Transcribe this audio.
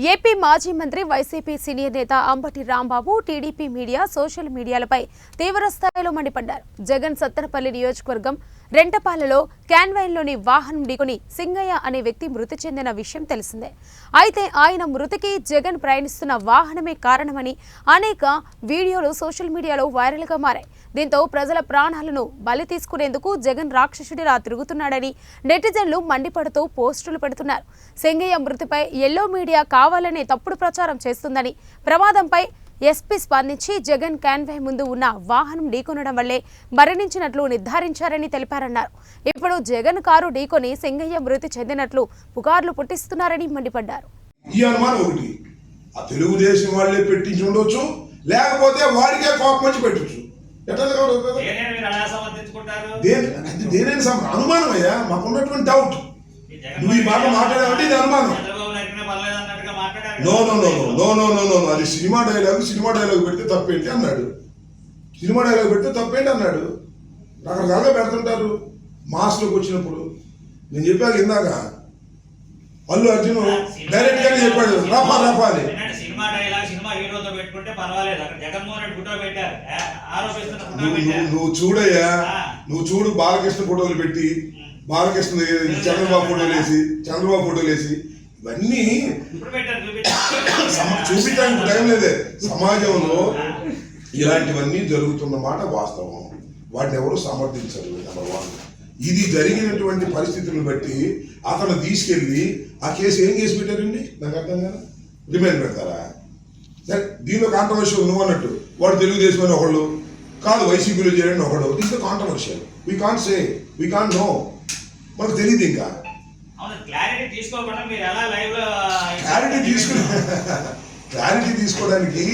AP మాజీ మంత్రి YCP senior నేత Ambati Rambabu TDP media social మీడియాలపై తీవ్ర స్థాయిలో మండిపడ్డారు. జగన్ సత్తెనపల్లి నియోజకవర్గం రెంటపాలలో క్యాన్వైన్లోని వాహనం ఢీకొని సింగయ్య అనే వ్యక్తి మృతి చెందిన విషయం తెలిసిందే. అయితే ఆయన మృతికి జగన్ ప్రయాణిస్తున్న వాహనమే కారణమని అనేక వీడియోలు సోషల్ మీడియాలో వైరల్గా మారాయి. దీంతో ప్రజల ప్రాణాలను బలి తీసుకునేందుకు జగన్ రాక్షసుడిలా తిరుగుతున్నాడని నెటిజన్లు మండిపడుతూ పోస్టులు పెడుతున్నారు. సింగయ్య మృతిపై ఎల్లో మీడియా కావాలనే తప్పుడు ప్రచారం చేస్తుందని, ప్రమాదంపై ఎస్పీ స్పందించి జగన్ క్యాన్వై ముందు ఉన్న వాహనం ఢీకొనడం వల్లే మరణించినట్లు నిర్ధారించారని తెలిపారన్నారు. ఇప్పుడు జగన్ కారు ఢీకొని సింగయ్య మృతి చెందినట్లు పుకార్లు పుట్టిస్తున్నారని మండిపడ్డారు. ఈ అనుమానం ఒకటి ఆ తెలుగుదేశం వాళ్ళే పెట్టించి ఉండొచ్చు, లేకపోతే వాడికే కోపం వచ్చి పెట్టచ్చు. అనుమానం అయ్యా, మాకున్నటువంటి డౌట్. నువ్వు ఈ మాట మాట్లాడావంటే ఇది అనుమానం. No no no no no no no అది సినిమా డైలాగ్ పెడితే తప్పేంటి అన్నాడు. సినిమా డైలాగ్ పెడితే తప్పేంటి అన్నాడు. రకరకాలుగా పెడుతుంటారు. మాస్లోకి వచ్చినప్పుడు నేను చెప్పాక ఇందాక అల్లు అర్జున్ డైరెక్ట్ గానే చెప్పాడు, రఫా రఫా అని. నువ్వు చూడయ్యా, నువ్వు చూడు. బాలకృష్ణ ఫోటోలు పెట్టి, బాలకృష్ణ చంద్రబాబు ఫోటోలు వేసి ఇవన్నీ చూపించడానికి టైం లేదే. సమాజంలో ఇలాంటివన్నీ జరుగుతున్న మాట వాస్తవం. వాటిని ఎవరు సమర్థించరు. నెంబర్ 1. ఇది జరిగినటువంటి పరిస్థితులను బట్టి అతను తీసుకెళ్లి ఆ కేసు ఏం కేసు పెట్టారండి నాకు అర్థం కదా. రిమైండ్ పెడతారా? సరే, దీనిలో కాంట్రవర్షియల్ నువ్వు అన్నట్టు వాడు తెలుగుదేశం అని ఒకళ్ళు, కాదు వైసీపీలో చేయండి ఒకడు. This the controversial. We can't say, we can't know. మనకు తెలియదు. ఇంకా క్లారిటీ తీసుకోవడానికి